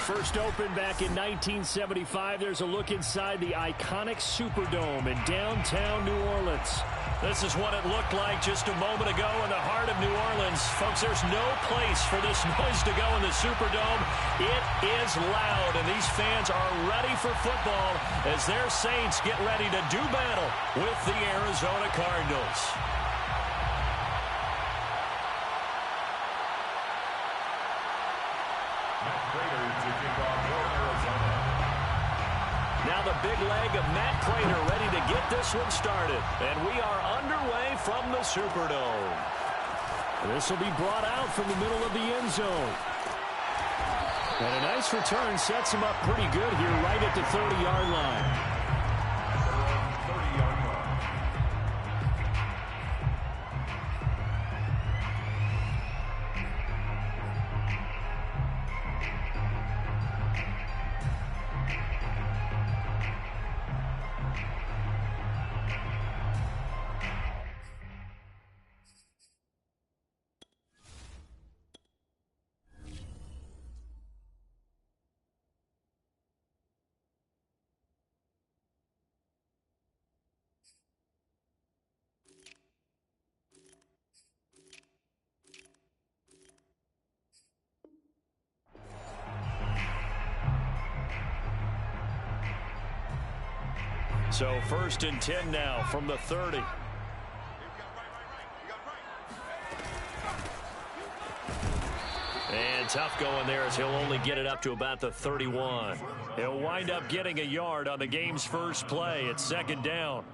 First opened back in 1975, there's a look inside the iconic Superdome in downtown New Orleans. This is what it looked like just a moment ago in the heart of New Orleans. Folks, there's no place for this noise to go in the Superdome. It is loud, and these fans are ready for football as their Saints get ready to do battle with the Arizona Cardinals. Now the big leg of Matt Prater ready to get this one started. And we are underway from the Superdome. This will be brought out from the middle of the end zone. And a nice return sets him up pretty good here right at the 30-yard line. So 1st and 10 now from the 30. And tough going there as he'll only get it up to about the 31. He'll wind up getting a yard on the game's first play. It's 2nd down.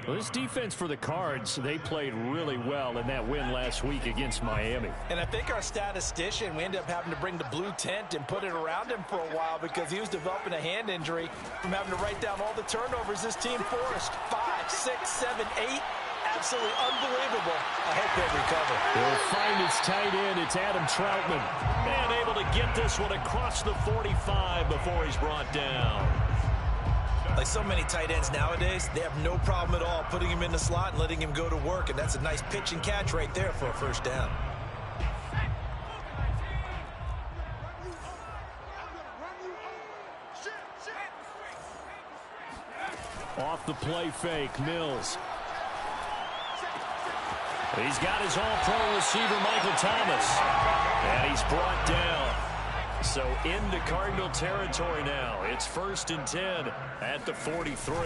Well, this defense for the Cards, they played really well in that win last week against Miami. And I think our statistician, we ended up having to bring the blue tent and put it around him for a while because he was developing a hand injury from having to write down all the turnovers this team forced. 5, 6, 7, 8. Absolutely unbelievable. I hope they recover. They'll find its tight end. It's Adam Troutman. And able to get this one across the 45 before he's brought down. Like so many tight ends nowadays, they have no problem at all putting him in the slot and letting him go to work, and that's a nice pitch and catch right there for a 1st down. Off the play fake, Mills. He's got his all-pro receiver, Michael Thomas, and he's brought down. So into Cardinal territory now. It's 1st and 10 at the 43.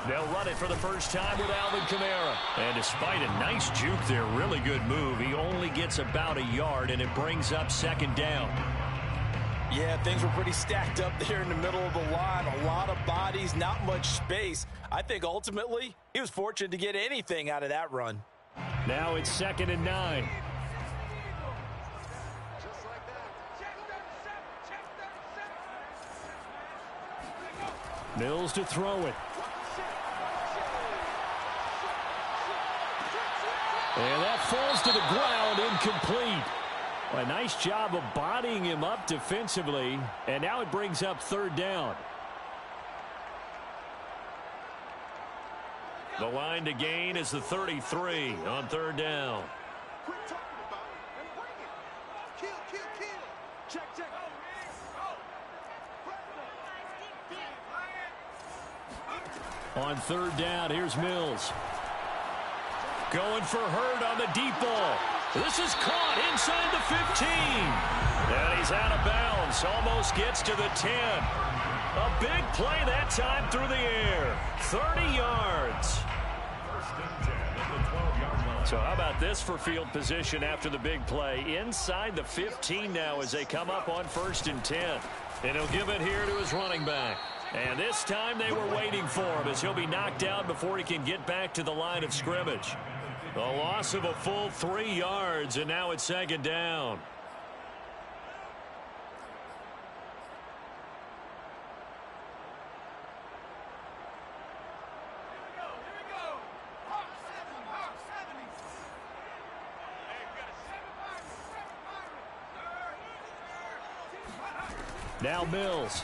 They'll run it for the first time with Alvin Kamara. And despite a nice juke there, really good move, he only gets about a yard, and it brings up 2nd down. Yeah, things were pretty stacked up there in the middle of the line. A lot of bodies, not much space. I think ultimately he was fortunate to get anything out of that run. Now it's 2nd and 9. Mills to throw it. And that falls to the ground, incomplete. A nice job of bodying him up defensively. And now it brings up 3rd down. The line to gain is the 33 on 3rd down. On 3rd down, here's Mills. Going for Hurd on the deep ball. This is caught inside the 15. And he's out of bounds. Almost gets to the 10. A big play that time through the air. 30 yards. So how about this for field position after the big play? Inside the 15 now as they come up on 1st and 10. And he'll give it here to his running back. And this time they were waiting for him as he'll be knocked out before he can get back to the line of scrimmage. A loss of a full 3 yards, and now it's 2nd down. Now Mills.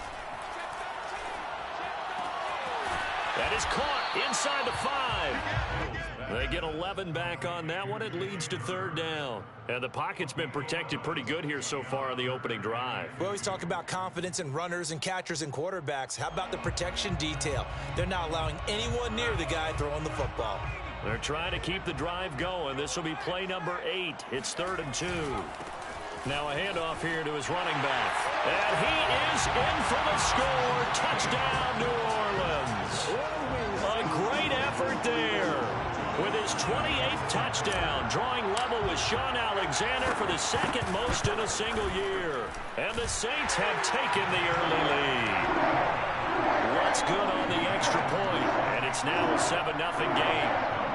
That is caught inside the 5. They get 11 back on that one. It leads to third down. And the pocket's been protected pretty good here so far on the opening drive. We always talk about confidence in runners and catchers and quarterbacks. How about the protection detail? They're not allowing anyone near the guy throwing the football. They're trying to keep the drive going. This will be play number 8. It's 3rd and 2. Now a handoff here to his running back. And he is in for the score. Touchdown, New Orleans. A great effort there. With his 28th touchdown, drawing level with Sean Alexander for the second most in a single year. And the Saints have taken the early lead. What's good on the extra point? And it's now a 7-0 game.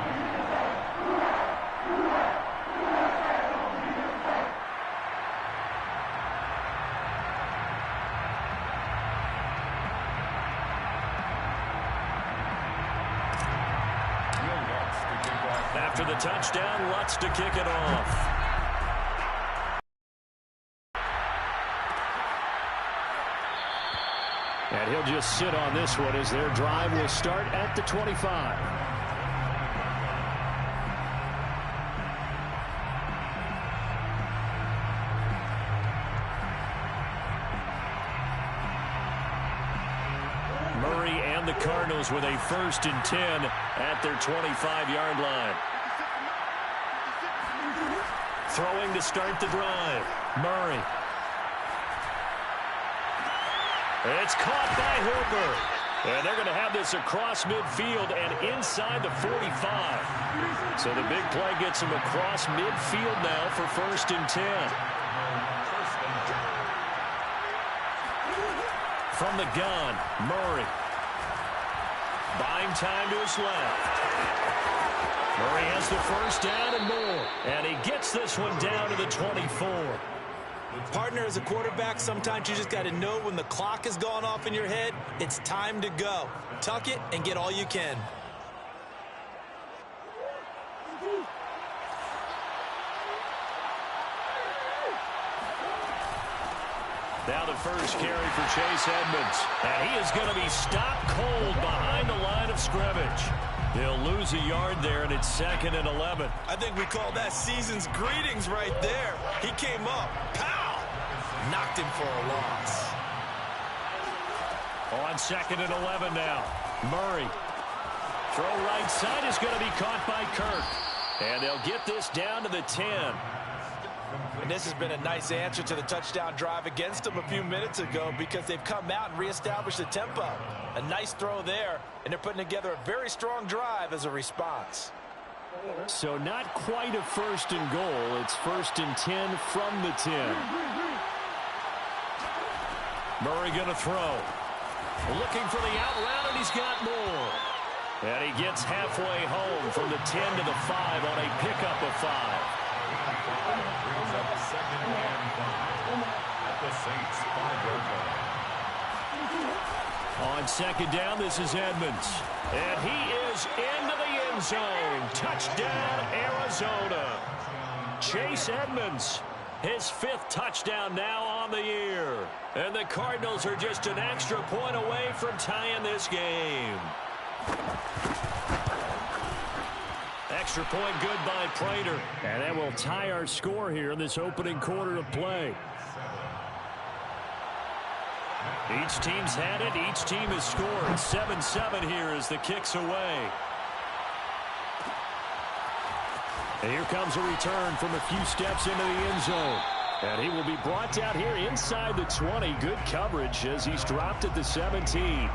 After the touchdown, Lutz to kick it off. And he'll just sit on this one as their drive will start at the 25. Murray and the Cardinals with a 1st and 10 at their 25-yard line. Throwing to start the drive. Murray. It's caught by Hooper. And they're going to have this across midfield and inside the 45. So the big play gets them across midfield now for 1st and 10. From the gun, Murray. Buying time to his left. Murray has the 1st down and more. And he gets this one down to the 24. Partner, as a quarterback, sometimes you just got to know when the clock has gone off in your head, it's time to go. Tuck it and get all you can. Now the first carry for Chase Edmonds. And he is going to be stopped cold behind the line of scrimmage. He'll lose a yard there, and it's 2nd and 11. I think we call that season's greetings right there. He came up. Pow! Knocked him for a loss. On 2nd and 11 now. Murray. Throw right side is going to be caught by Kirk. And they'll get this down to the 10. And this has been a nice answer to the touchdown drive against them a few minutes ago because they've come out and reestablished the tempo. A nice throw there, and they're putting together a very strong drive as a response. So not quite a 1st and goal. It's 1st and 10 from the 10. Murray going to throw. Looking for the out route, and he's got more. And he gets halfway home from the 10 to the 5 on a pickup of 5. On 2nd down, this is Edmonds. And he is into the end zone. Touchdown, Arizona. Chase Edmonds, his 5th touchdown now on the year. And the Cardinals are just an extra point away from tying this game. Extra point good by Prater. And that will tie our score here in this opening quarter of play. Each team's had it. Each team has scored. 7-7 here as the kick's away. And here comes a return from a few steps into the end zone. And he will be brought down here inside the 20. Good coverage as he's dropped at the 17.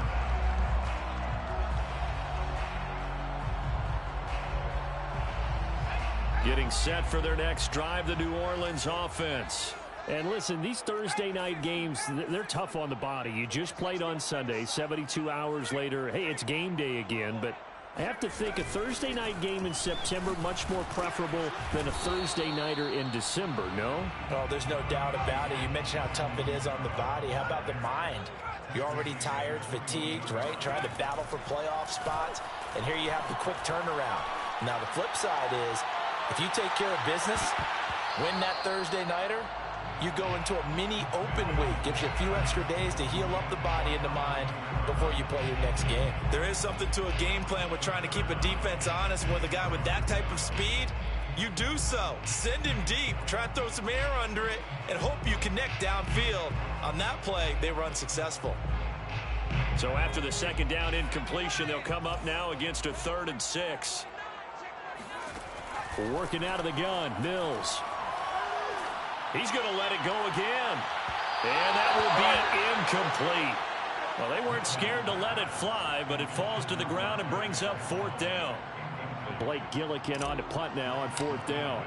Getting set for their next drive, the New Orleans offense. And listen, these Thursday night games, they're tough on the body. You just played on Sunday, 72 hours later. Hey, it's game day again, but I have to think a Thursday night game in September much more preferable than a Thursday nighter in December, no? Oh, there's no doubt about it. You mentioned how tough it is on the body. How about the mind? You're already tired, fatigued, right? Trying to battle for playoff spots. And here you have the quick turnaround. Now, the flip side is, if you take care of business, win that Thursday nighter, you go into a mini open week. Gives you a few extra days to heal up the body and the mind before you play your next game. There is something to a game plan with trying to keep a defense honest. With a guy with that type of speed, you do so. Send him deep. Try and throw some air under it and hope you connect downfield. On that play, they were unsuccessful. So after the second down incompletion, they'll come up now against a 3rd and 6. Working out of the gun, Mills. He's going to let it go again. And that will be incomplete. Well, they weren't scared to let it fly, but it falls to the ground and brings up 4th down. Blake Gillikin on to punt now on 4th down.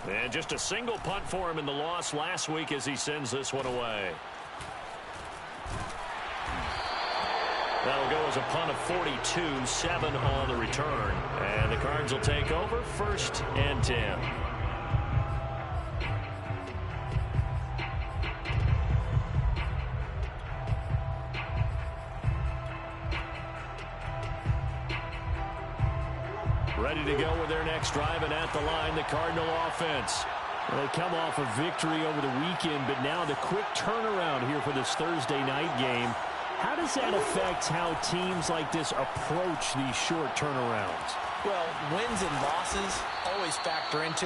And just a single punt for him in the loss last week as he sends this one away. That'll go as a punt of 42, 7 on the return. And the Cards will take over 1st and 10. Ready to go with their next drive, and at the line, the Cardinal offense. Well, they come off a victory over the weekend, but now the quick turnaround here for this Thursday night game. How does that affect how teams like this approach these short turnarounds? Well, wins and losses always factor into,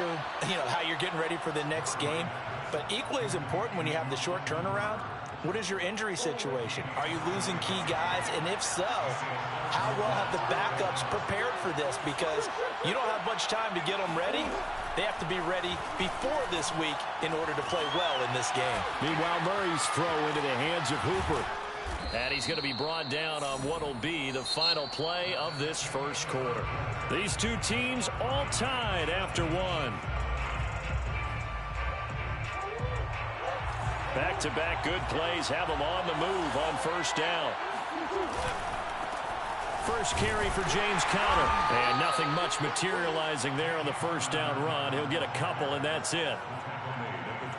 how you're getting ready for the next game. But equally as important when you have the short turnaround, what is your injury situation? Are you losing key guys? And if so, how well have the backups prepared for this? Because you don't have much time to get them ready. They have to be ready before this week in order to play well in this game. Meanwhile, Murray's throw into the hands of Hooper. And he's going to be brought down on what will be the final play of this first quarter. These two teams all tied after one. Back-to-back good plays have them on the move on 1st down. First carry for James Conner. And nothing much materializing there on the 1st down run. He'll get a couple, and that's it.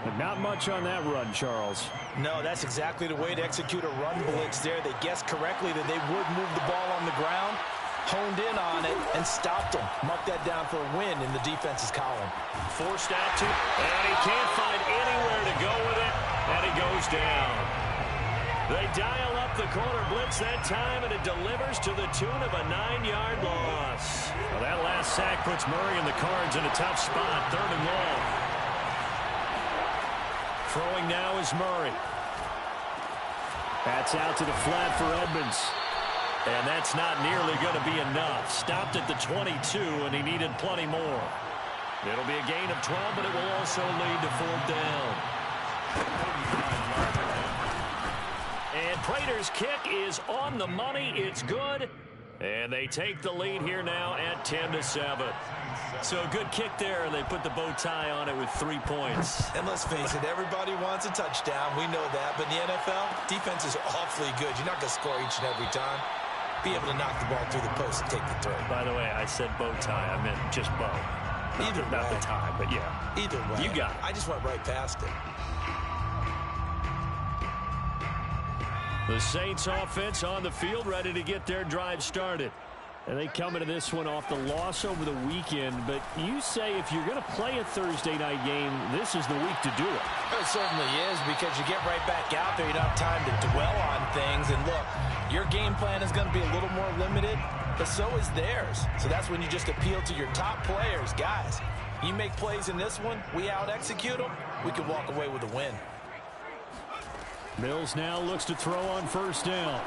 But not much on that run, Charles. No, that's exactly the way to execute a run blitz there. They guessed correctly that they would move the ball on the ground, honed in on it, and stopped them. Mark that down for a win in the defense's column. Forced out to, and he can't find anywhere to go with it, and he goes down. They dial up the corner blitz that time, and it delivers to the tune of a 9-yard loss. Well, that last sack puts Murray and the Cards in a tough spot, 3rd and long. Throwing now is Murray. That's out to the flat for Edmonds. And that's not nearly going to be enough. Stopped at the 22, and he needed plenty more. It'll be a gain of 12, but it will also lead to 4th down. And Prater's kick is on the money. It's good. And they take the lead here now at 10-7. So a good kick there, and they put the bow tie on it with 3 points. And let's face it, everybody wants a touchdown. We know that. But in the NFL, defense is awfully good. You're not going to score each and every time. Be able to knock the ball through the post and take the throw. By the way, I said bow tie. I meant just bow. Either way. Not the tie, but yeah. Either way. You got it. I just went right past it. The Saints offense on the field, ready to get their drive started. And they come into this one off the loss over the weekend. But you say if you're going to play a Thursday night game, this is the week to do it. It certainly is, because you get right back out there. You don't have time to dwell on things. And look, your game plan is going to be a little more limited, but so is theirs. So that's when you just appeal to your top players. Guys, you make plays in this one, we out-execute them, we can walk away with a win. Mills now looks to throw on 1st down.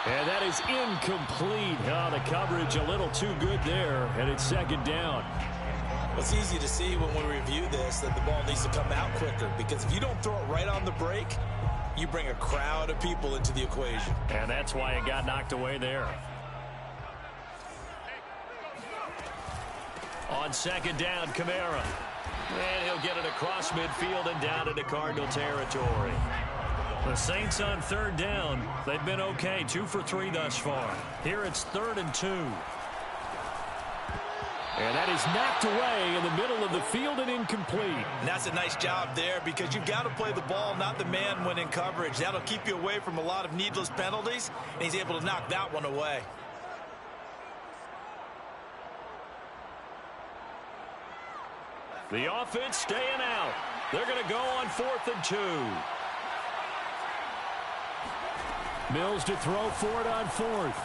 And that is incomplete. Oh, the coverage a little too good there, and it's 2nd down. It's easy to see when we review this that the ball needs to come out quicker, because if you don't throw it right on the break, you bring a crowd of people into the equation. And that's why it got knocked away there. On 2nd down, Kamara. And he'll get it across midfield and down into Cardinal territory. The Saints on 3rd down. They've been okay, 2 for 3 thus far. Here it's 3rd and 2. And that is knocked away in the middle of the field and incomplete. And that's a nice job there, because you've got to play the ball, not the man when in coverage. That'll keep you away from a lot of needless penalties, and he's able to knock that one away. The offense staying out. They're going to go on 4th and 2. Mills to throw for it on 4th.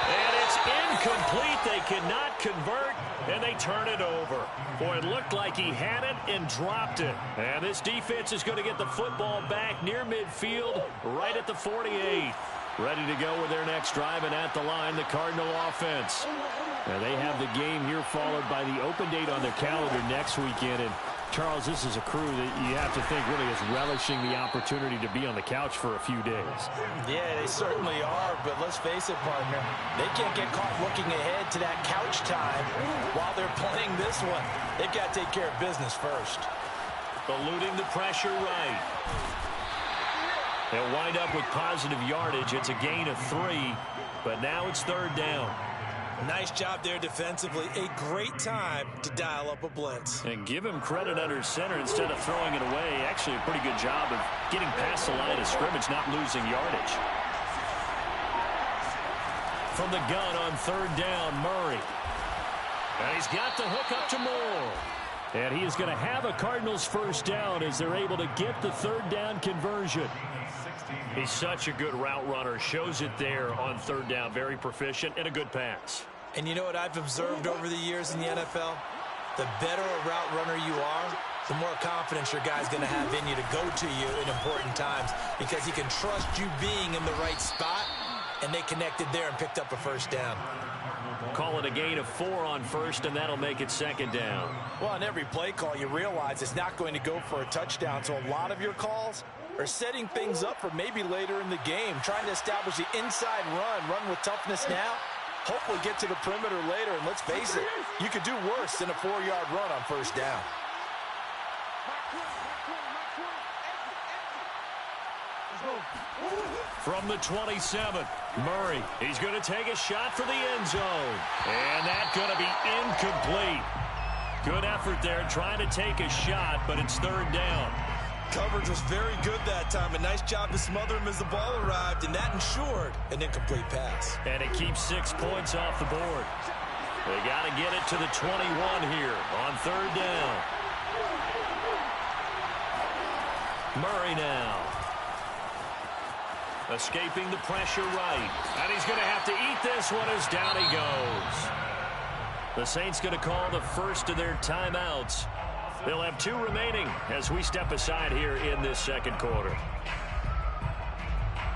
And it's incomplete. They cannot convert, and they turn it over. Boy, it looked like he had it and dropped it. And this defense is going to get the football back near midfield, right at the 48. Ready to go with their next drive, and at the line, the Cardinal offense. Now they have the game here followed by the open date on their calendar next weekend. And Charles, this is a crew that you have to think really is relishing the opportunity to be on the couch for a few days. Yeah, they certainly are, but let's face it, partner. They can't get caught looking ahead to that couch time while they're playing this one. They've got to take care of business first. Eluding the pressure right. They'll wind up with positive yardage. It's a gain of 3, but now it's 3rd down. Nice job there defensively. A great time to dial up a blitz. And give him credit under center instead of throwing it away. Actually a pretty good job of getting past the line of scrimmage, not losing yardage. From the gun on 3rd down, Murray. And he's got the hook up to Moore. And he is going to have a Cardinals 1st down as they're able to get the 3rd down conversion. He's such a good route runner. Shows it there on 3rd down. Very proficient and a good pass. And you know what I've observed over the years in the NFL? The better a route runner you are, the more confidence your guy's going to have in you to go to you in important times because he can trust you being in the right spot, and they connected there and picked up a 1st down. Call it a gain of 4 on 1st, and that'll make it 2nd down. Well, on every play call, you realize it's not going to go for a touchdown, so a lot of your calls are setting things up for maybe later in the game, trying to establish the inside run with toughness now, hopefully get to the perimeter later, and let's face it, you could do worse than a 4-yard run on 1st down. From the 27, Murray. He's going to take a shot for the end zone. And that's going to be incomplete. Good effort there trying to take a shot, but it's 3rd down. Coverage was very good that time. A nice job to smother him as the ball arrived, and that ensured an incomplete pass. And it keeps 6 points off the board. They got to get it to the 21 here on 3rd down. Murray now. Escaping the pressure right. And he's going to have to eat this one as down he goes. The Saints going to call the first of their timeouts. They'll have 2 remaining as we step aside here in this 2nd quarter.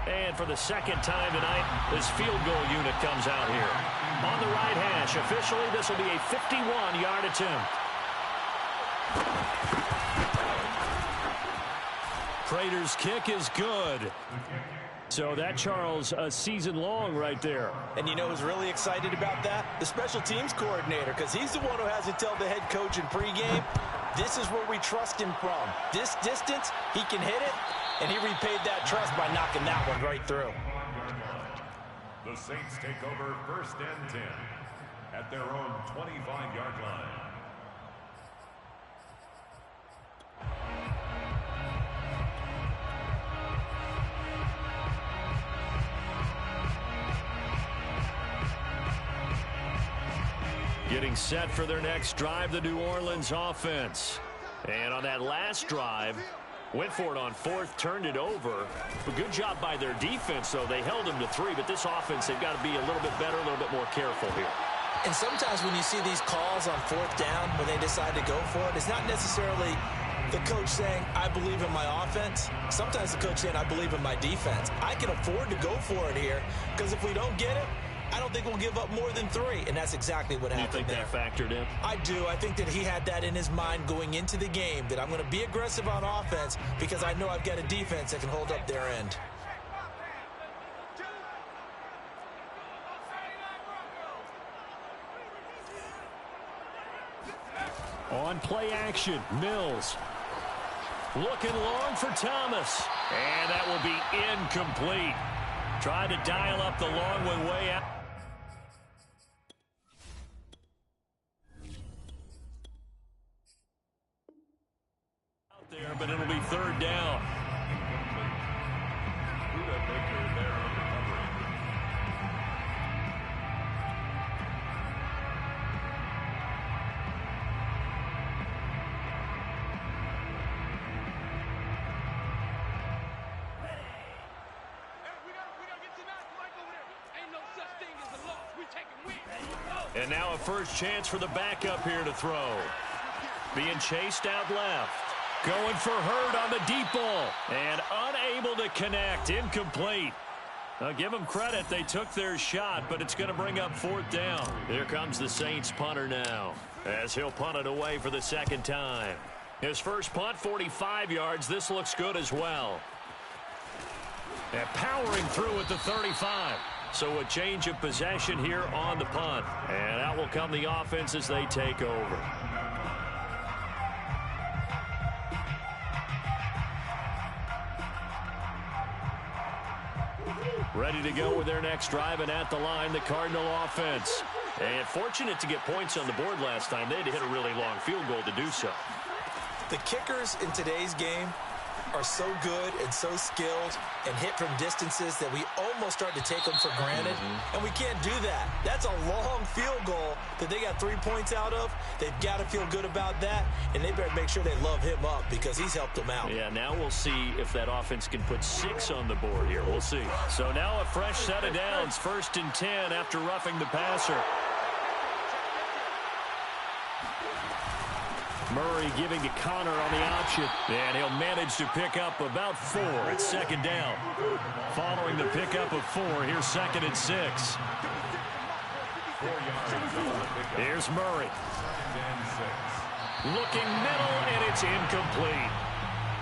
And for the 2nd time tonight, this field goal unit comes out here. On the right hash, officially this will be a 51-yard attempt. Prater's kick is good. So that, Charles, a season long right there. And you know who's really excited about that? The special teams coordinator, because he's the one who has to tell the head coach in pregame, this is where we trust him from. This distance, he can hit it, and he repaid that trust by knocking that one right through. The Saints take over 1st and 10 at their own 25-yard line. Getting set for their next drive, the New Orleans offense. And on that last drive, went for it on 4th, turned it over. A good job by their defense, though. They held them to 3, but this offense, they've got to be a little bit better, a little bit more careful here. And sometimes when you see these calls on 4th down, when they decide to go for it, it's not necessarily the coach saying, I believe in my offense. Sometimes the coach saying, I believe in my defense. I can afford to go for it here, because if we don't get it, I don't think we'll give up more than 3, and that's exactly what happened there. You think that factored in? I do. I think that he had that in his mind going into the game, that I'm going to be aggressive on offense because I know I've got a defense that can hold up their end. On play action, Mills. Looking long for Thomas. And that will be incomplete. Tried to dial up the long one way out. There, but it'll be 3rd down. And now a first chance for the backup here to throw. Being chased out left. Going for Hurd on the deep ball. And unable to connect. Incomplete. I'll give them credit. They took their shot, but it's going to bring up fourth down. Here comes the Saints punter now, as he'll punt it away for the second time. His first punt, 45 yards. This looks good as well. And powering through at the 35. So a change of possession here on the punt. And out will come the offense as they take over. Ready to go with their next drive, and at the line, the Cardinal offense. And fortunate to get points on the board last time. They had to hit a really long field goal to do so. The kickers in today's game are so good and so skilled and hit from distances that we almost start to take them for granted. And we can't do that. That's a long field goal that they got 3 points out of. They've got to feel good about that, and they better make sure they love him up because he's helped them out. Yeah, now we'll see if that offense can put 6 on the board here. We'll see. So now a fresh set of downs, 1st and 10 after roughing the passer. Murray giving to Connor on the option. And he'll manage to pick up about 4. It's second down. Following the pickup of 4, here's 2nd and 6. Here's Murray. Looking middle, and it's incomplete.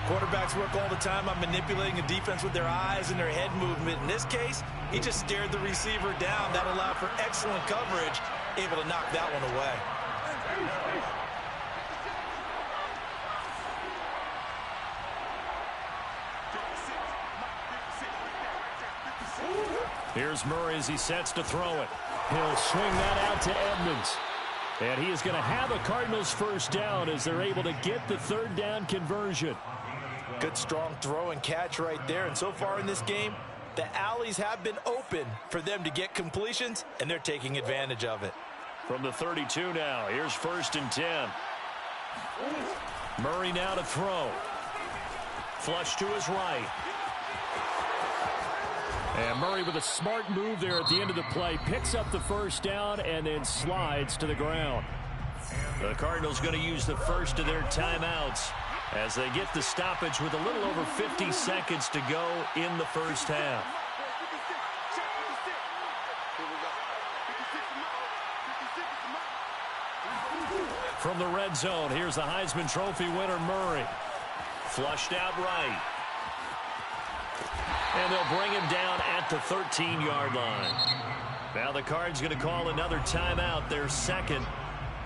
Quarterbacks work all the time on manipulating a defense with their eyes and their head movement. In this case, he just stared the receiver down. That allowed for excellent coverage, able to knock that one away. Here's Murray as he sets to throw it. He'll swing that out to Edmonds. And he is going to have a Cardinals first down as they're able to get the 3rd down conversion. Good, strong throw and catch right there. And so far in this game, the alleys have been open for them to get completions, and they're taking advantage of it. From the 32 now, here's 1st and 10. Murray now to throw. Flush to his right. And Murray with a smart move there at the end of the play. Picks up the first down and then slides to the ground. The Cardinals going to use the first of their timeouts as they get the stoppage with a little over 50 seconds to go in the first half. From the red zone, here's the Heisman Trophy winner, Murray. Flushed out right. And they'll bring him down at the 13-yard line. Now the Cards going to call another timeout, their second,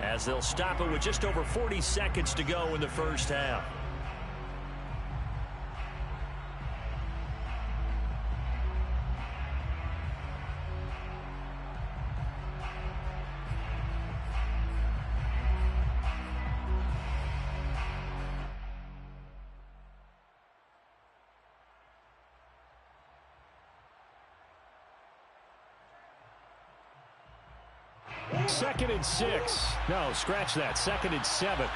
as they'll stop it with just over 40 seconds to go in the first half. Second and 6. No, scratch that. 2nd and 7.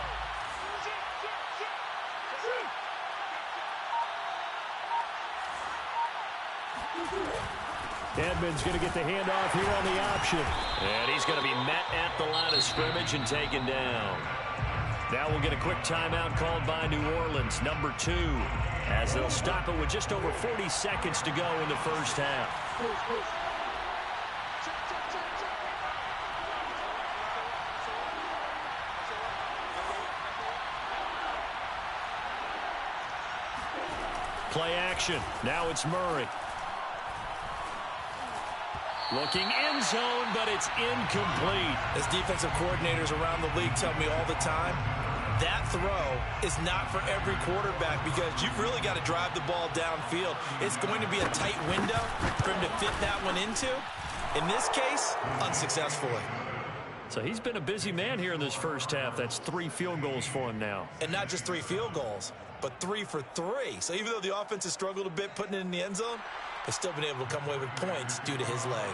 Edmonds going to get the handoff here on the option. And he's going to be met at the line of scrimmage and taken down. Now we'll get a quick timeout called by New Orleans, number 2, as they'll stop it with just over 40 seconds to go in the first half. Play action. Now it's Murray. Looking end zone, but it's incomplete. As defensive coordinators around the league tell me all the time, that throw is not for every quarterback because you've really got to drive the ball downfield. It's going to be a tight window for him to fit that one into. In this case, unsuccessfully. So he's been a busy man here in this first half. That's 3 field goals for him now. And not just 3 field goals, but 3 for 3. So even though the offense has struggled a bit putting it in the end zone, they've still been able to come away with points due to his leg.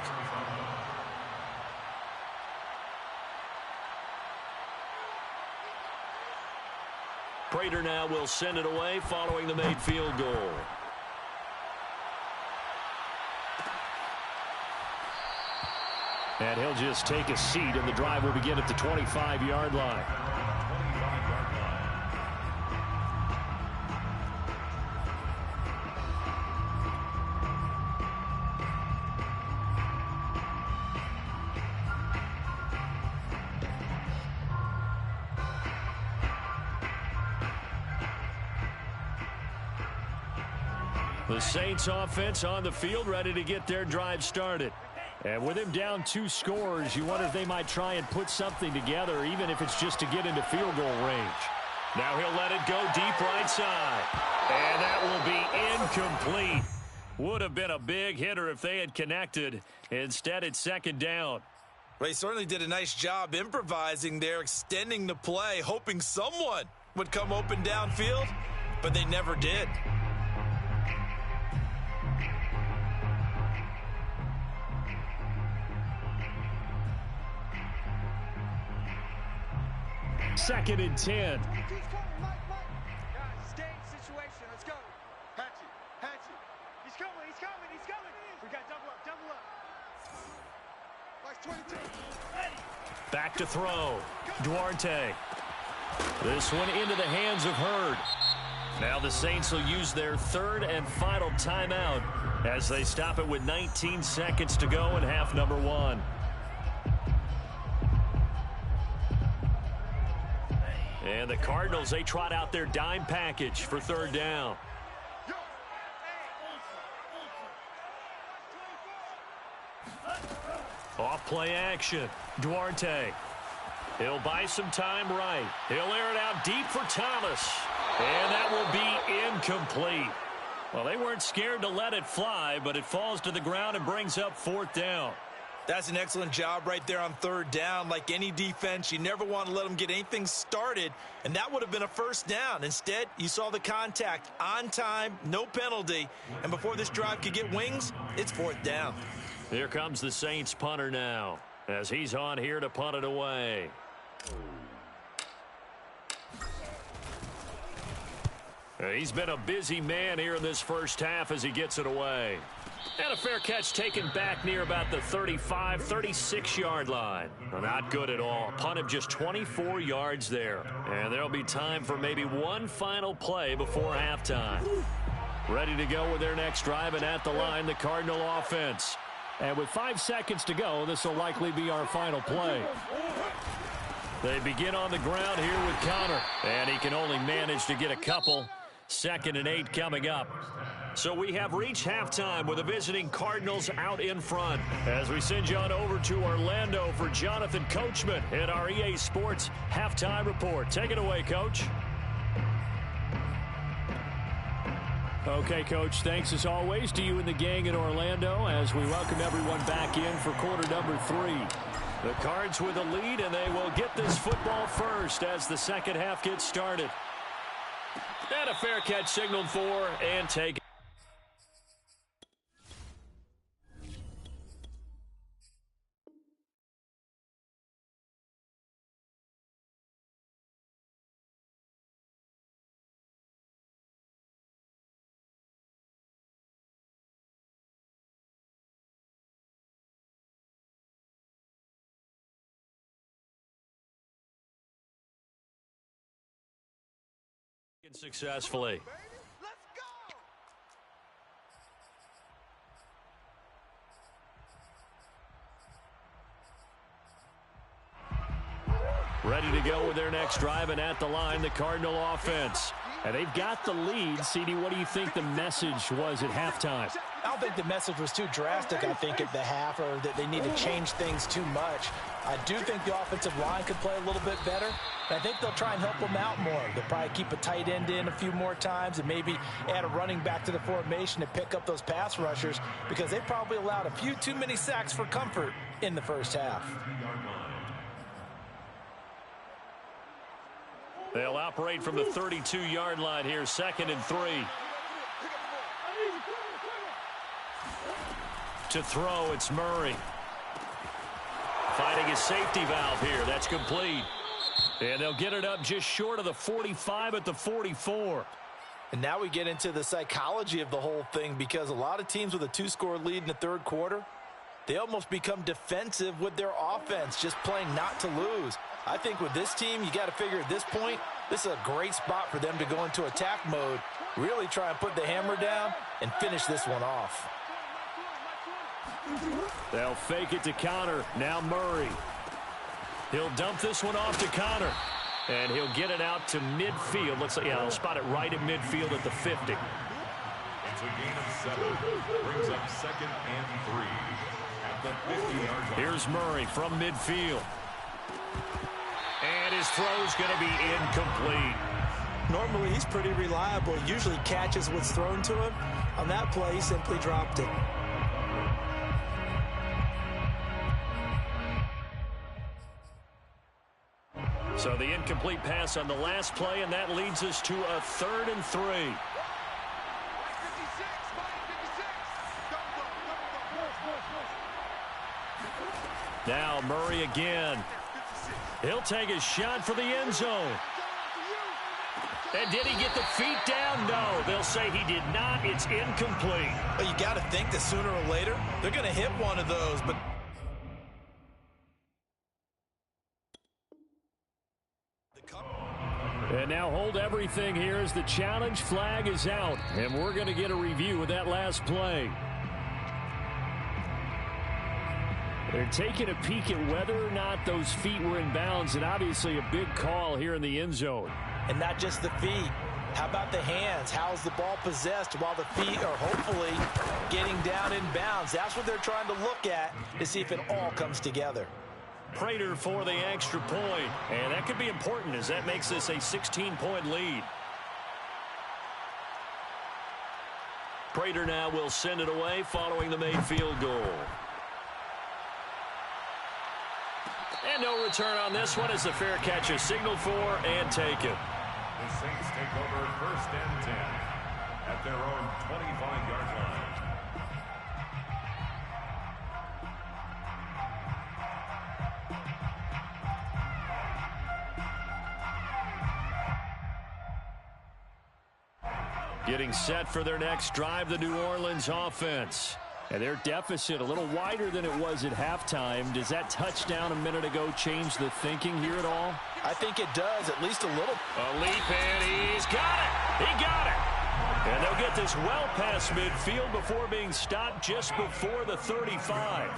Prater now will send it away following the made field goal. And he'll just take a seat, and the drive will begin at the 25-yard line. The Saints offense on the field, ready to get their drive started. And with him down 2 scores, you wonder if they might try and put something together, even if it's just to get into field goal range. Now he'll let it go deep right side. And that will be incomplete. Would have been a big hitter if they had connected. Instead, it's second down. Well, he certainly did a nice job improvising there, extending the play, hoping someone would come open downfield, but they never did. Second and 10. Guys, stay in situation. Let's go. Hatchet. He's coming. We got double up. Watch 22. Back to throw. Duarte. This one into the hands of Hurd. Now the Saints will use their third and final timeout as they stop it with 19 seconds to go in half number 1. And the Cardinals, they trot out their dime package for third down. Off play action. Duarte. He'll buy some time right. He'll air it out deep for Thomas. And that will be incomplete. Well, they weren't scared to let it fly, but it falls to the ground and brings up fourth down. That's an excellent job right there on third down. Like any defense, you never want to let them get anything started, and that would have been a first down. Instead, you saw the contact on time, no penalty, and before this drive could get wings, it's fourth down. Here comes the Saints punter now as he's on here to punt it away. He's been a busy man here in this first half as he gets it away. And a fair catch taken back near about the 35, 36-yard line. Well, not good at all. Punt of just 24 yards there. And there'll be time for maybe one final play before halftime. Ready to go with their next drive, and at the line, the Cardinal offense. And with 5 seconds to go, this will likely be our final play. They begin on the ground here with Connor. And he can only manage to get a couple. 2nd and 8 coming up. So we have reached halftime with the visiting Cardinals out in front. As we send you on over to Orlando for Jonathan Coachman in our EA Sports Halftime Report. Take it away, Coach. Okay, Coach, thanks as always to you and the gang in Orlando as we welcome everyone back in for quarter number 3. The Cards with a lead, and they will get this football first as the second half gets started. And a fair catch signaled for and taken. Successfully. Ready to go with their next drive, and at the line, the Cardinal offense. And they've got the lead. CD, what do you think the message was at halftime? I don't think the message was too drastic, I think, at the half, or that they need to change things too much. I do think the offensive line could play a little bit better. I think they'll try and help them out more. They'll probably keep a tight end in a few more times and maybe add a running back to the formation to pick up those pass rushers because they probably allowed a few too many sacks for comfort in the first half. They'll operate from the 32-yard line here, 2nd and 3. To throw, it's Murray. Finding his safety valve here. That's complete. And they'll get it up just short of the 45 at the 44. And now we get into the psychology of the whole thing because a lot of teams with a 2-score lead in the third quarter, they almost become defensive with their offense, just playing not to lose. I think with this team, you got to figure at this point, this is a great spot for them to go into attack mode, really try and put the hammer down and finish this one off. They'll fake it to Connor. Now Murray. He'll dump this one off to Connor. And he'll get it out to midfield. Looks like, yeah, he'll spot it right at midfield at the 50. It's a gain of 7. Brings up 2nd and 3 at the 50-yard line. Here's Murray from midfield. And his throw's going to be incomplete. Normally, he's pretty reliable. Usually catches what's thrown to him. On that play, he simply dropped it. So the incomplete pass on the last play, and that leads us to a 3rd and 3. Now Murray again. He'll take a shot for the end zone. And did he get the feet down? No, they'll say he did not. It's incomplete. Well, you got to think that sooner or later, they're going to hit one of those, but and now hold everything here as the challenge flag is out. And we're going to get a review of that last play. They're taking a peek at whether or not those feet were in bounds, and obviously a big call here in the end zone. And not just the feet. How about the hands? How's the ball possessed while the feet are hopefully getting down in bounds? That's what they're trying to look at to see if it all comes together. Prater for the extra point, and that could be important as that makes this a 16-point lead. Prater now will send it away following the made field goal. And no return on this one as the fair catch is signaled for and taken. The Saints take over 1st and 10 at their own 25-yard line. Getting set for their next drive, the New Orleans offense. And their deficit a little wider than it was at halftime. Does that touchdown a minute ago change the thinking here at all? I think it does, at least a little. A leap, and he's got it. He got it. And they'll get this well past midfield before being stopped just before the 35.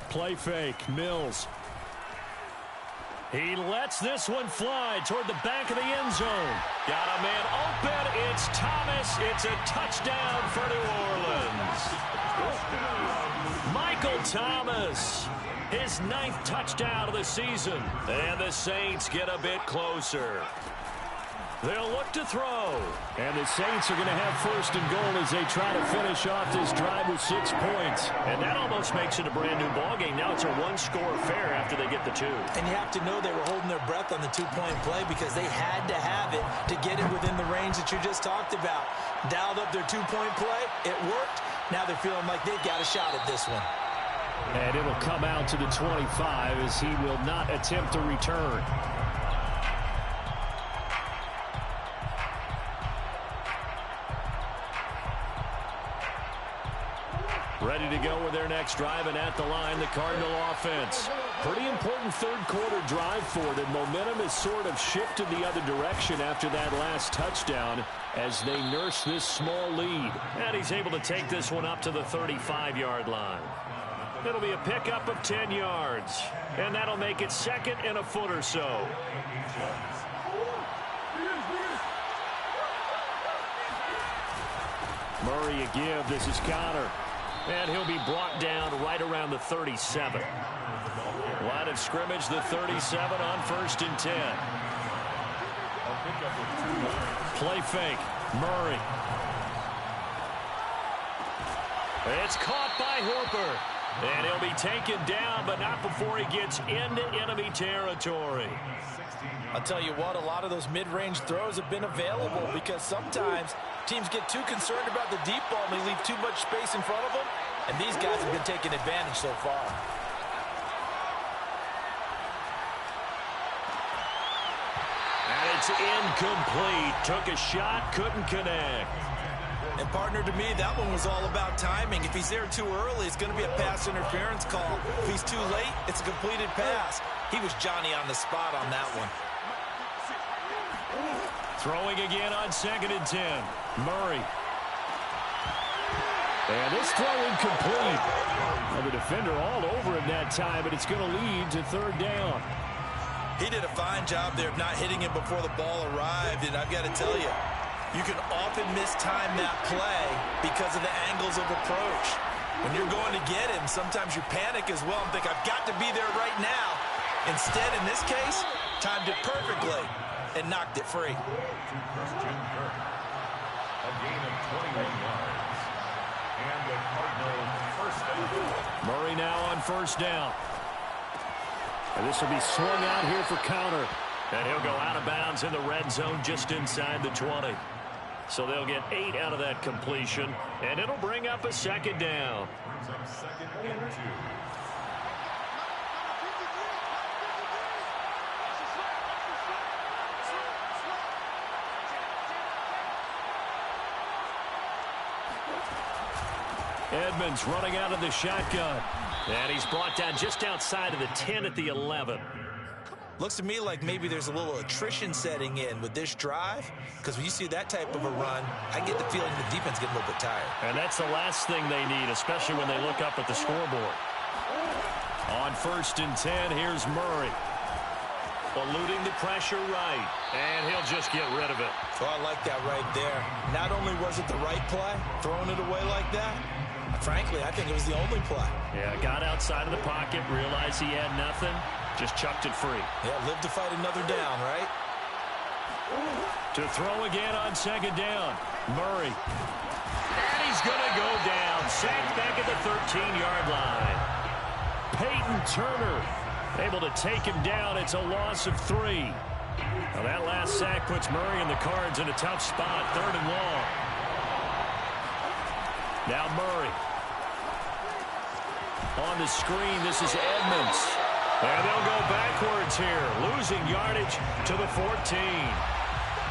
Play fake, Mills. He lets this one fly toward the back of the end zone. Got a man open. It's Thomas. It's a touchdown for New Orleans. Michael Thomas, his 9th touchdown of the season. And the Saints get a bit closer. They'll look to throw. And the Saints are going to have 1st and goal as they try to finish off this drive with 6 points. And that almost makes it a brand new ballgame. Now it's a 1-score affair after they get the 2. And you have to know they were holding their breath on the 2-point play because they had to have it to get it within the range that you just talked about. Dialed up their 2-point play. It worked. Now they're feeling like they've got a shot at this one. And it'll come out to the 25 as he will not attempt to return. Ready to go with their next drive, and at the line, the Cardinal offense. Pretty important 3rd quarter drive for them. Momentum has sort of shifted the other direction after that last touchdown as they nurse this small lead. And he's able to take this one up to the 35-yard line. It'll be a pickup of 10 yards, and that'll make it 2nd and a foot or so. Murray a give. This is Connor. And he'll be brought down right around the 37. Line of scrimmage, the 37 on 1st and 10. Play fake. Murray. It's caught by Hooper. And he'll be taken down, but not before he gets into enemy territory. I'll tell you what, a lot of those mid-range throws have been available because sometimes teams get too concerned about the deep ball and they leave too much space in front of them, and these guys have been taking advantage so far. And it's incomplete. Took a shot, couldn't connect. And partner, to me, that one was all about timing. If he's there too early, it's going to be a pass interference call. If he's too late, it's a completed pass. He was Johnny on the spot on that one. Throwing again on 2nd and 10. Murray. And this throw incomplete. Well, the defender all over him that time, but it's going to lead to 3rd down. He did a fine job there of not hitting him before the ball arrived, and I've got to tell you, you can often mistime that play because of the angles of approach. When you're going to get him, sometimes you panic as well and think, I've got to be there right now. Instead, in this case, timed it perfectly and knocked it free. To Christian Kirk. A gain of 21 yards. And the Cardinals first down. Murray now on 1st down. And this will be swung out here for counter. And he'll go out of bounds in the red zone just inside the 20. So they'll get 8 out of that completion. And it'll bring up a 2nd down. Brings up 2nd and 2. Edmonds running out of the shotgun. And he's brought down just outside of the 10 at the 11. Looks to me like maybe there's a little attrition setting in with this drive, because when you see that type of a run, I get the feeling the defense getting a little bit tired. And that's the last thing they need, especially when they look up at the scoreboard. On 1st and 10, here's Murray. Eluding the pressure right, and he'll just get rid of it. Oh, I like that right there. Not only was it the right play, throwing it away like that, frankly, I think it was the only play. Yeah, got outside of the pocket, realized he had nothing, just chucked it free. Yeah, live to fight another down, right? To throw again on 2nd down, Murray. And he's going to go down, sacked back at the 13-yard line. Peyton Turner able to take him down. It's a loss of 3. Now that last sack puts Murray and the Cards in a tough spot, 3rd and long. Now Murray. On the screen, this is Edmonds. And they'll go backwards here, losing yardage to the 14.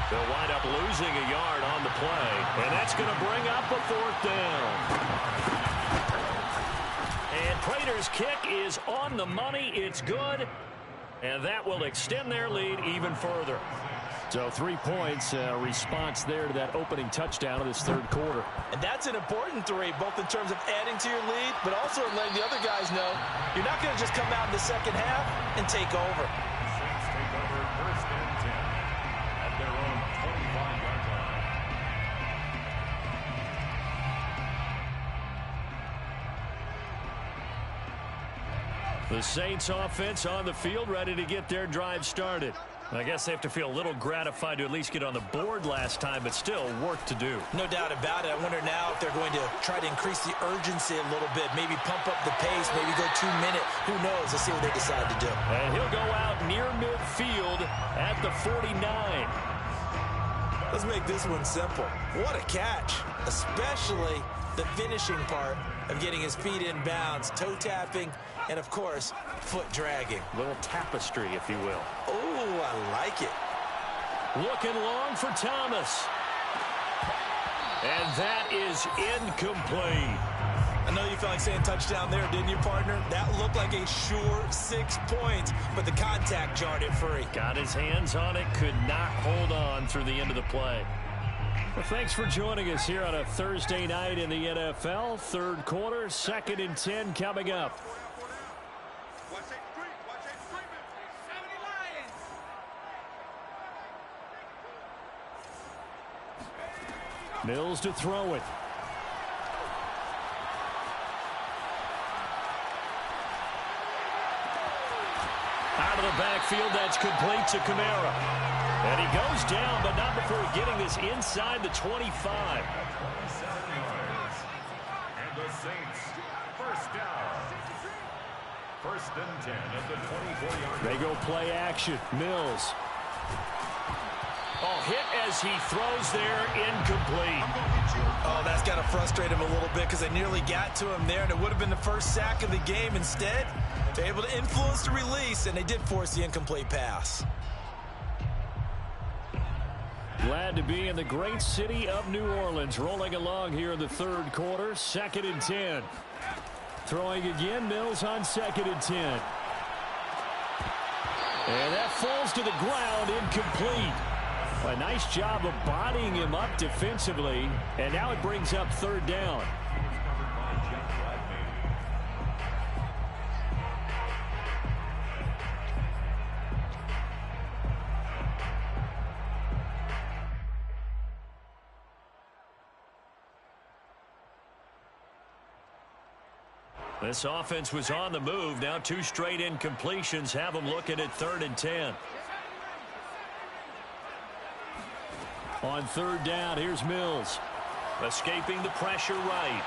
They'll wind up losing a yard on the play, and that's going to bring up a 4th down. And Prater's kick is on the money. It's good, and that will extend their lead even further. So 3 points, response there to that opening touchdown of this 3rd quarter. And that's an important 3, both in terms of adding to your lead, but also in letting the other guys know you're not going to just come out in the 2nd half and take over. Saints take over 1st and 10 at their own 25-yard line. The Saints offense on the field, ready to get their drive started. I guess they have to feel a little gratified to at least get on the board last time, but still work to do. No doubt about it. I wonder now if they're going to try to increase the urgency a little bit, maybe pump up the pace, maybe go 2-minute. Who knows? Let's see what they decide to do. And he'll go out near midfield at the 49. Let's make this one simple. What a catch, especially the finishing part of getting his feet in bounds, toe tapping, and of course, foot dragging. Little tapestry, if you will. Oh, I like it. Looking long for Thomas. And that is incomplete. I know you felt like saying touchdown there, didn't you, partner? That looked like a sure 6 points, but the contact jarred it free. Got his hands on it, could not hold on through the end of the play. Well, thanks for joining us here on a Thursday night in the NFL. 3rd quarter, 2nd and 10 coming up. Mills to throw it. Out of the backfield, that's complete to Kamara. And he goes down, but not before getting this inside the 25. 27 yards. And the Saints, 1st down. 1st and 10 at the 24-yard line. They go play action. Mills. Oh, hit as he throws there, incomplete. Oh, that's got to frustrate him a little bit because they nearly got to him there, and it would have been the first sack of the game. Instead, they're able to influence the release, and they did force the incomplete pass. Glad to be in the great city of New Orleans. Rolling along here in the third quarter. 2nd and 10. Throwing again, Mills on 2nd and 10. And that falls to the ground, incomplete. A nice job of bodying him up defensively. And now it brings up 3rd down. This offense was on the move. Now 2 straight incompletions have them looking at 3rd and 10. On 3rd down, here's Mills. Escaping the pressure right.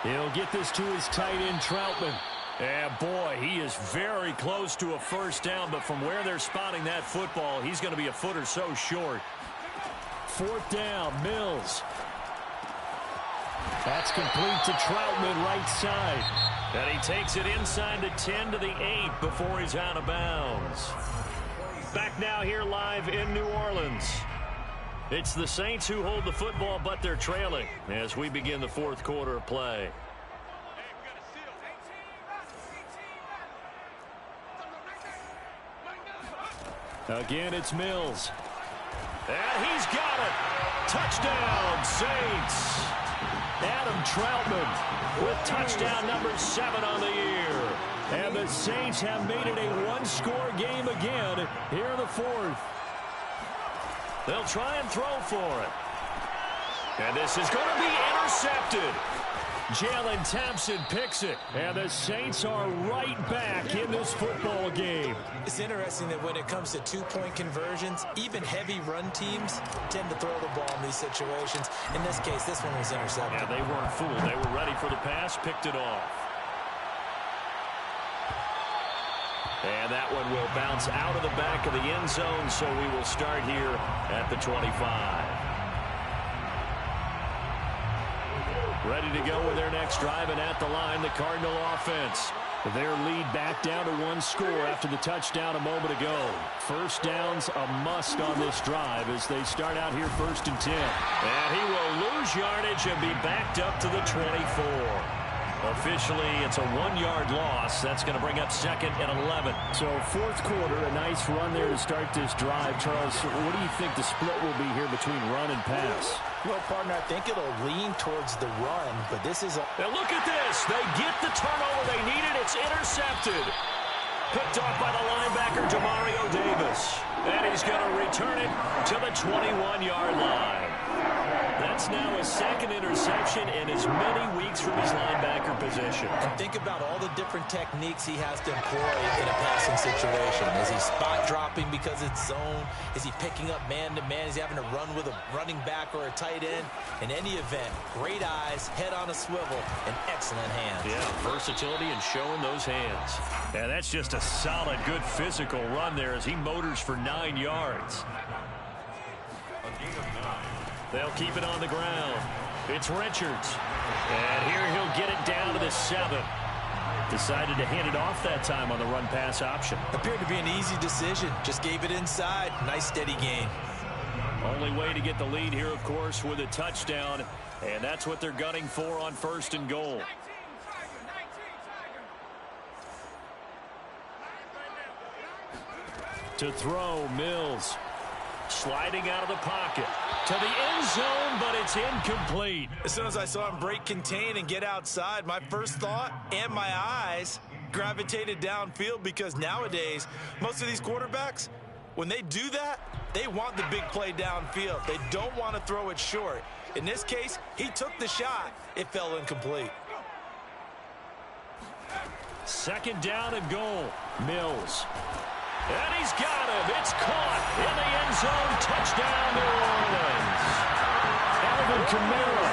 He'll get this to his tight end, Troutman. And boy, he is very close to a 1st down, but from where they're spotting that football, he's going to be a foot or so short. 4th down, Mills. That's complete to Troutman, right side. And he takes it inside the 10 to the 8 before he's out of bounds. Back now here live in New Orleans. It's the Saints who hold the football, but they're trailing as we begin the 4th quarter of play. Again, it's Mills. And he's got it. Touchdown, Saints. Adam Troutman with touchdown number 7 on the year. And the Saints have made it a 1-score game again here in the 4th. They'll try and throw for it. And this is going to be intercepted. Jalen Thompson picks it. And the Saints are right back in this football game. It's interesting that when it comes to 2-point conversions, even heavy run teams tend to throw the ball in these situations. In this case, this one was intercepted. Yeah, they weren't fooled. They were ready for the pass, picked it off. And that one will bounce out of the back of the end zone, so we will start here at the 25. Ready to go with their next drive, and at the line, the Cardinal offense. Their lead back down to 1 score after the touchdown a moment ago. 1st down's a must on this drive as they start out here 1st and 10. And he will lose yardage and be backed up to the 24. Officially, it's a 1-yard loss. That's going to bring up 2nd and 11. So 4th quarter, a nice run there to start this drive. Charles, what do you think the split will be here between run and pass? Well, partner, I think it'll lean towards the run, but this is a... Now look at this. They get the turnover they needed. It's intercepted. Picked off by the linebacker, Demario Davis. And he's going to return it to the 21-yard line. That's now his 2nd interception in as many weeks from his linebacker position. And think about all the different techniques he has to employ in a passing situation. Is he spot dropping because it's zone? Is he picking up man-to-man? Is he having to run with a running back or a tight end? In any event, great eyes, head on a swivel, and excellent hands. Yeah, versatility and showing those hands. And that's just a solid, good physical run there as he motors for 9 yards. They'll keep it on the ground. It's Richards. And here he'll get it down to the 7. Decided to hand it off that time on the run-pass option. Appeared to be an easy decision. Just gave it inside. Nice, steady gain. Only way to get the lead here, of course, with a touchdown. And that's what they're gunning for on 1st and goal. To throw, Mills. Sliding out of the pocket. To the end zone, but it's incomplete. As soon as I saw him break contain and get outside, my first thought and my eyes gravitated downfield, because nowadays, most of these quarterbacks, when they do that, they want the big play downfield. They don't want to throw it short. In this case, he took the shot. It fell incomplete. 2nd down and goal. Mills. And he's got him. It's caught in the end zone. Touchdown, New Orleans. Alvin Kamara,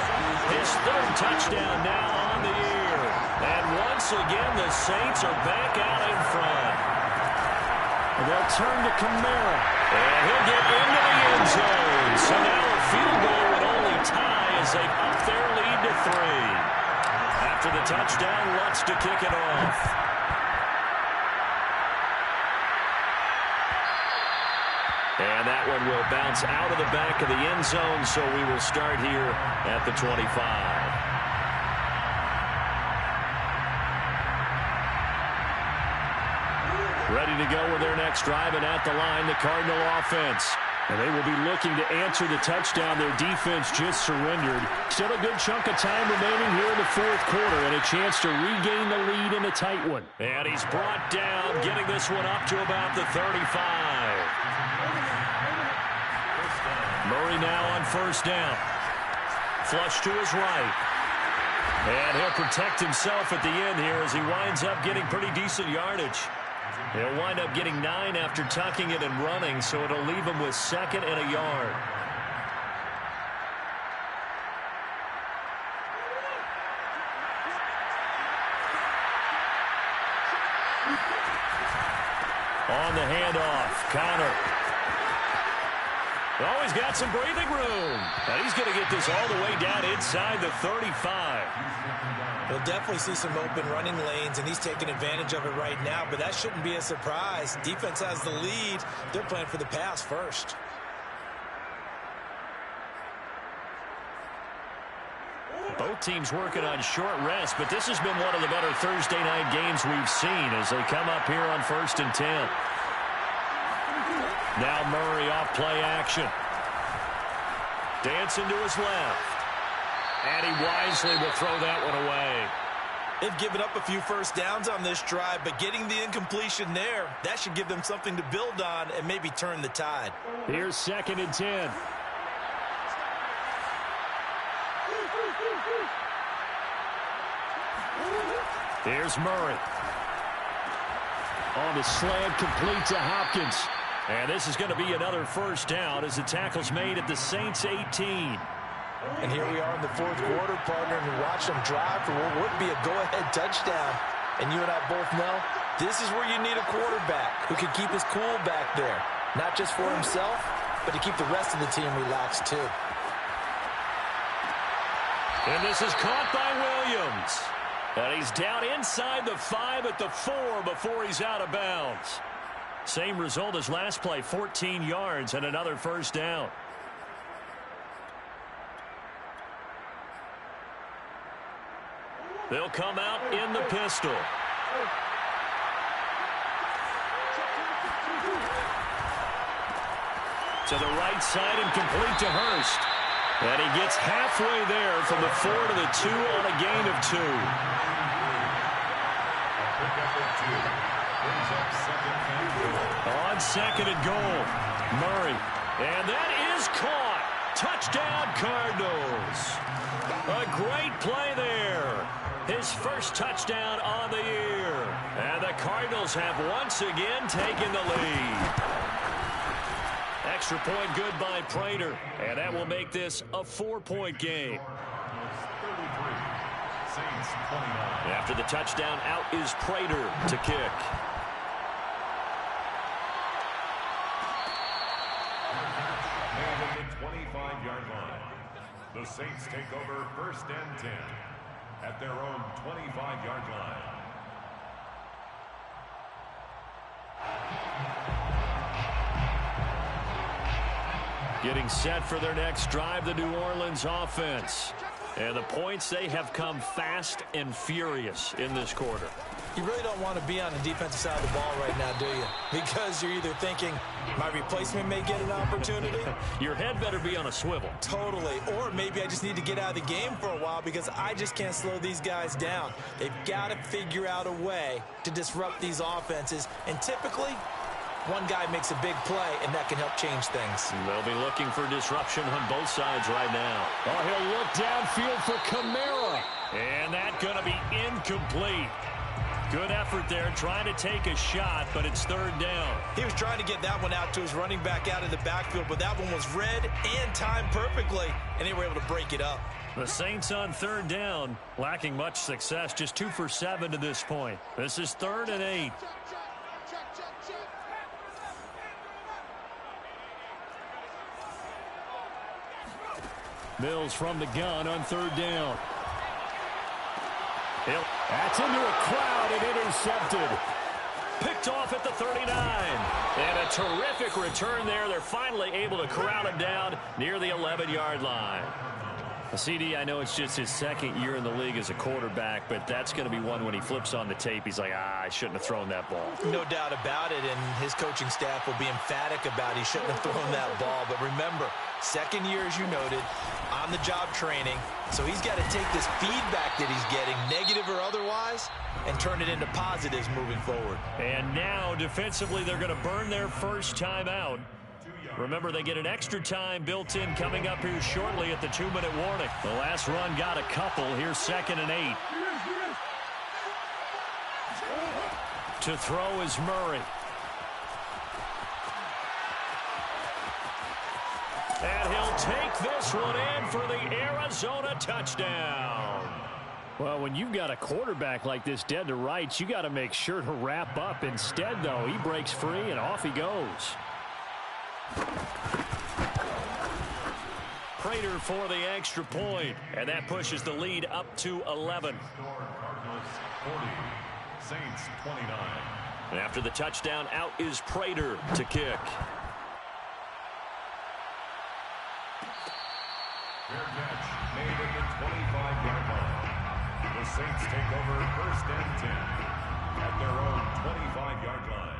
his 3rd touchdown now on the year. And once again, the Saints are back out in front. They'll turn to Kamara. And he'll get into the end zone. So now a field goal would only tie as they up their lead to 3. After the touchdown, Lutz to kick it off. and will bounce out of the back of the end zone, so we will start here at the 25. Ready to go with their next drive, and at the line, the Cardinal offense. And they will be looking to answer the touchdown their defense just surrendered. Still a good chunk of time remaining here in the fourth quarter, and a chance to regain the lead in a tight one. And he's brought down, getting this one up to about the 35. Murray now on first down. Flush to his right. And he'll protect himself at the end here as he winds up getting pretty decent yardage. He'll wind up getting 9 after tucking it and running, so it'll leave him with 2nd and a yard. On the handoff, Connor. Oh, he's got some breathing room. And he's going to get this all the way down inside the 35. We'll definitely see some open running lanes, and he's taking advantage of it right now, but that shouldn't be a surprise. Defense has the lead. They're playing for the pass first. Both teams working on short rest, but this has been one of the better Thursday night games we've seen as they come up here on 1st and 10. Now Murray off play action. Dancing to his left. And he wisely will throw that one away. They've given up a few first downs on this drive, but getting the incompletion there, that should give them something to build on and maybe turn the tide. Here's 2nd and 10. Here's Murray. On the slant, complete to Hopkins. And this is going to be another first down as the tackle's made at the Saints 18. And here we are in the fourth quarter, partner, and watch them drive for what would be a go-ahead touchdown. And you and I both know this is where you need a quarterback who can keep his cool back there. Not just for himself, but to keep the rest of the team relaxed too. And this is caught by Williams. And he's down inside the 5 at the 4 before he's out of bounds. Same result as last play, 14 yards and another first down. They'll come out in the pistol. To the right side and complete to Hurst. And he gets halfway there from the 4 to the 2 on a gain of 2. On 2nd and goal, Murray. And that is caught. Touchdown, Cardinals. A great play there. His first touchdown on the year. And the Cardinals have once again taken the lead. Extra point good by Prater. And that will make this a 4-point game. 33. Saints 29. After the touchdown, out is Prater to kick. Made at the 25-yard line. The Saints take over 1st and 10 at their own 25-yard line. Getting set for their next drive, the New Orleans offense. And the points, they have come fast and furious in this quarter. You really don't want to be on the defensive side of the ball right now, do you? Because you're either thinking, my replacement may get an opportunity. Your head better be on a swivel. Totally. Or maybe I just need to get out of the game for a while because I just can't slow these guys down. They've got to figure out a way to disrupt these offenses. And typically, one guy makes a big play, and that can help change things. They'll be looking for disruption on both sides right now. Oh, he'll look downfield for Kamara. And that's going to be incomplete. Good effort there, trying to take a shot, but it's 3rd down. He was trying to get that one out to his running back out of the backfield, but that one was read and timed perfectly, and they were able to break it up. The Saints on 3rd down, lacking much success, just 2 for 7 to this point. This is 3rd and 8. Mills from the gun on 3rd down. That's into a crowd and intercepted. Picked off at the 39. And a terrific return there. They're finally able to corral him down near the 11-yard line. CD, I know it's just his second year in the league as a quarterback, but that's going to be one when he flips on the tape. He's like, I shouldn't have thrown that ball. No doubt about it, and his coaching staff will be emphatic about he shouldn't have thrown that ball. But remember, second year, as you noted, on-the-job training. So he's got to take this feedback that he's getting, negative or otherwise, and turn it into positives moving forward. And now, defensively, they're going to burn their first time out. Remember, they get an extra time built in coming up here shortly at the 2-minute warning. The last run got a couple. Here's 2nd and 8. To throw is Murray. And he'll take this one in for the Arizona touchdown. Well, when you've got a quarterback like this dead to rights, you got to make sure to wrap up. Instead, though, he breaks free and off he goes. Prater for the extra point, and that pushes the lead up to 11. Cardinals 40, Saints 29. And after the touchdown, out is Prater to kick. Fair catch made at the 25-yard line. The Saints take over 1st and 10 at their own 25-yard line.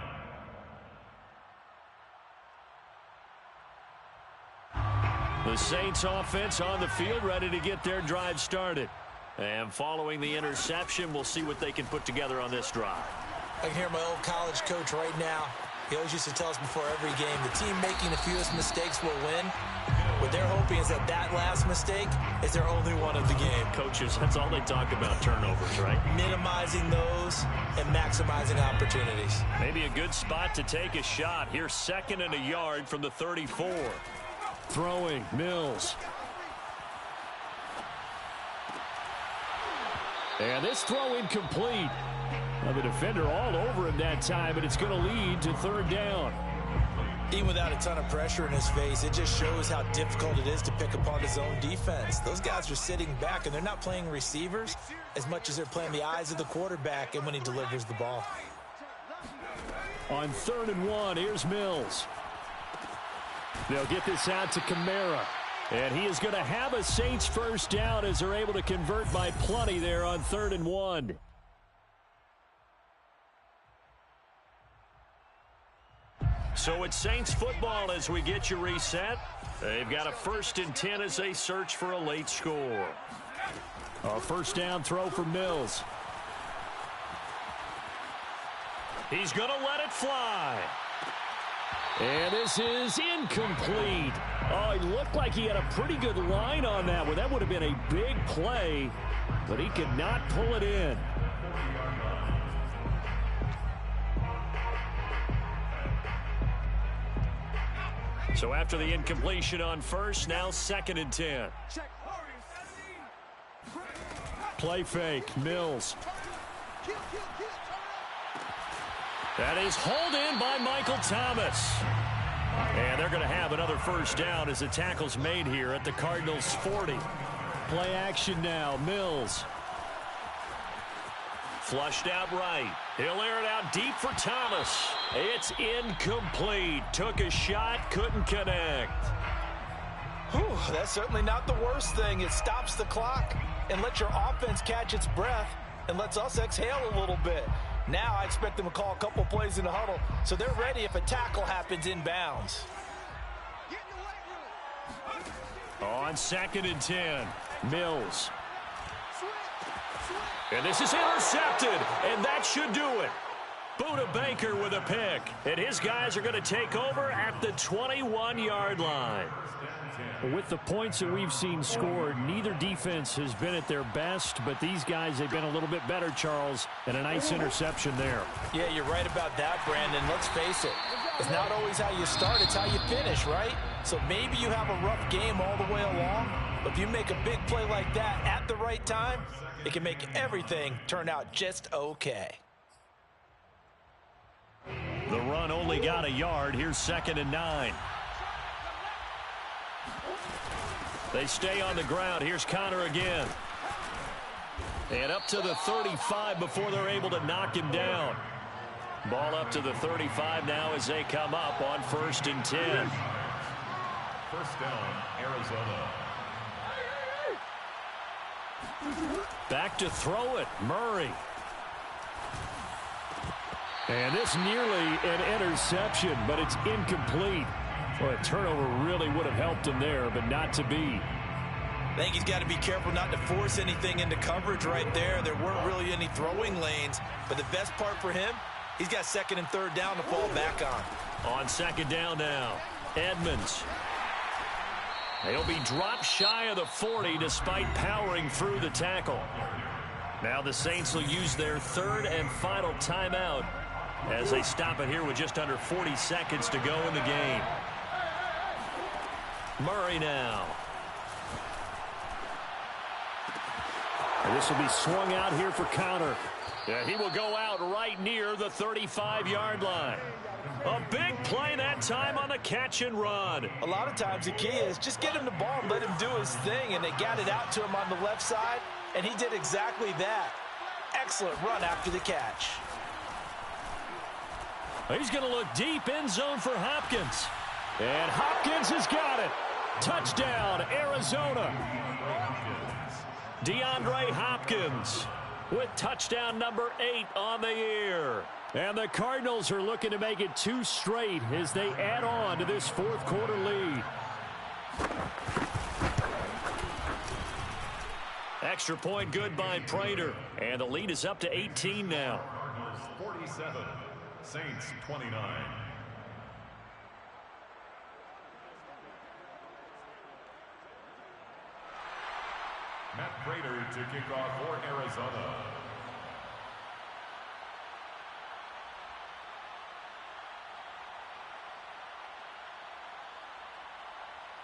The Saints offense on the field, ready to get their drive started. And following the interception, we'll see what they can put together on this drive. I can hear my old college coach right now. He always used to tell us before every game, the team making the fewest mistakes will win. What they're hoping is that that last mistake is their only one of the game. Coaches, that's all they talk about, turnovers, right? Minimizing those and maximizing opportunities. Maybe a good spot to take a shot. Here's 2nd and a yard from the 34. Throwing, Mills. And this throw incomplete. Now the defender all over him that time, but it's going to lead to 3rd down. Even without a ton of pressure in his face, it just shows how difficult it is to pick apart his own defense. Those guys are sitting back, and they're not playing receivers as much as they're playing the eyes of the quarterback and when he delivers the ball. On 3rd and 1, here's Mills. They'll get this out to Kamara. And he is going to have a Saints first down as they're able to convert by plenty there on 3rd and 1. So it's Saints football as we get you reset. They've got a 1st and 10 as they search for a late score. A first down throw for Mills. He's going to let it fly. And this is incomplete. Oh, he looked like he had a pretty good line on that one. That would have been a big play, but he could not pull it in. So after the incompletion on first, now 2nd and 10. Play fake, Mills. That is hauled in by Michael Thomas. And they're going to have another first down as the tackle's made here at the Cardinals' 40. Play action now, Mills. Flushed out right. He'll air it out deep for Thomas. It's incomplete. Took a shot, couldn't connect. Whew, that's certainly not the worst thing. It stops the clock and lets your offense catch its breath and lets us exhale a little bit. Now I expect them to call a couple plays in the huddle so they're ready if a tackle happens inbounds. On 2nd and 10, Mills. And this is intercepted, and that should do it. Buda Baker with a pick, and his guys are going to take over at the 21-yard line. With the points that we've seen scored, neither defense has been at their best, but these guys, they've been a little bit better, Charles, and a nice interception there. Yeah, you're right about that, Brandon. Let's face it. It's not always how you start, it's how you finish, right? So maybe you have a rough game all the way along, but if you make a big play like that at the right time, it can make everything turn out just okay. The run only got a yard. Here's 2nd and 9. They stay on the ground. Here's Connor again. And up to the 35 before they're able to knock him down. Ball up to the 35 now as they come up on 1st and 10. First down, Arizona. Back to throw it, Murray. And this nearly an interception, but it's incomplete. Well, a turnover really would have helped him there, but not to be. I think he's got to be careful not to force anything into coverage right there. There weren't really any throwing lanes, but the best part for him, he's got 2nd and 3rd down to fall back on. On 2nd down now, Edmonds. He'll be dropped shy of the 40 despite powering through the tackle. Now the Saints will use their 3rd and final timeout as they stop it here with just under 40 seconds to go in the game. Murray now. And this will be swung out here for counter. Yeah, he will go out right near the 35-yard line. A big play that time on the catch and run. A lot of times the key is just get him the ball and let him do his thing, and they got it out to him on the left side, and he did exactly that. Excellent run after the catch. He's going to look deep end zone for Hopkins. And Hopkins has got it. Touchdown, Arizona. DeAndre Hopkins with touchdown number 8 on the year. And the Cardinals are looking to make it 2 straight as they add on to this 4th quarter lead. Extra point good by Prater. And the lead is up to 18 now. Cardinals 47, Saints 29. Matt Prater to kick off for Arizona.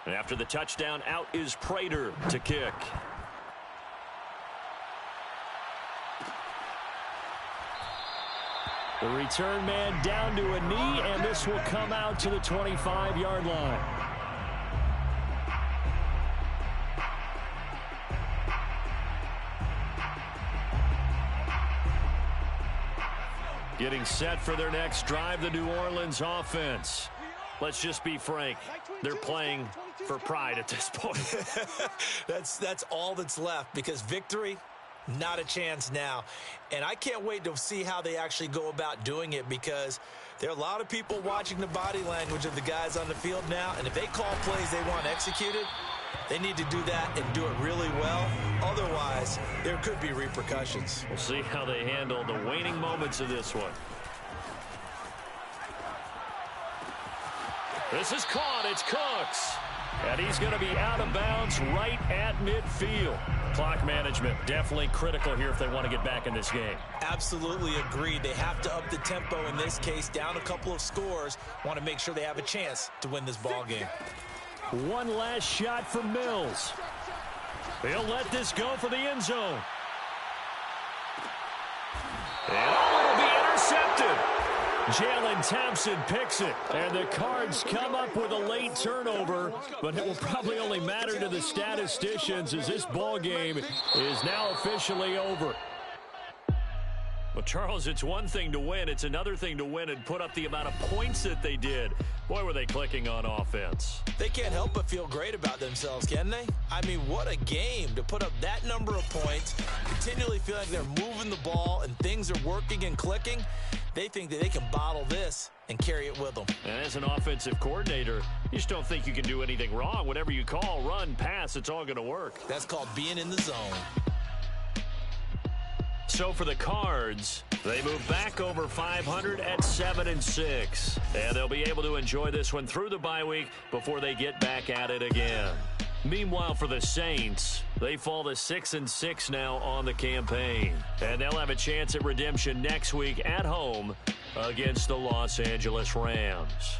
And after the touchdown, out is Prater to kick. The return man down to a knee, and this will come out to the 25-yard line. Getting set for their next drive, the New Orleans offense. Let's just be frank. They're playing for pride at this point. That's all that's left, because victory, not a chance now. And I can't wait to see how they actually go about doing it, because there are a lot of people watching the body language of the guys on the field now, and if they call plays they want executed, they need to do that and do it really well. Otherwise, there could be repercussions. We'll see how they handle the waning moments of this one. This is caught. It's Cooks. And he's going to be out of bounds right at midfield. Clock management definitely critical here if they want to get back in this game. Absolutely agreed. They have to up the tempo in this case, down a couple of scores. Want to make sure they have a chance to win this ball game. One last shot for Mills. He'll let this go for the end zone. And it'll be intercepted. Jalen Thompson picks it, and the Cards come up with a late turnover, but it will probably only matter to the statisticians as this ball game is now officially over. Well, Charles, it's one thing to win. It's another thing to win and put up the amount of points that they did. Boy, were they clicking on offense. They can't help but feel great about themselves, can they? I mean, what a game to put up that number of points, continually feel like they're moving the ball and things are working and clicking. They think that they can bottle this and carry it with them. And as an offensive coordinator, you just don't think you can do anything wrong. Whatever you call, run, pass, it's all going to work. That's called being in the zone. So for the Cards, they move back over 500 at 7-6. And they'll be able to enjoy this one through the bye week before they get back at it again. Meanwhile, for the Saints, they fall to 6-6 now on the campaign. And they'll have a chance at redemption next week at home against the Los Angeles Rams.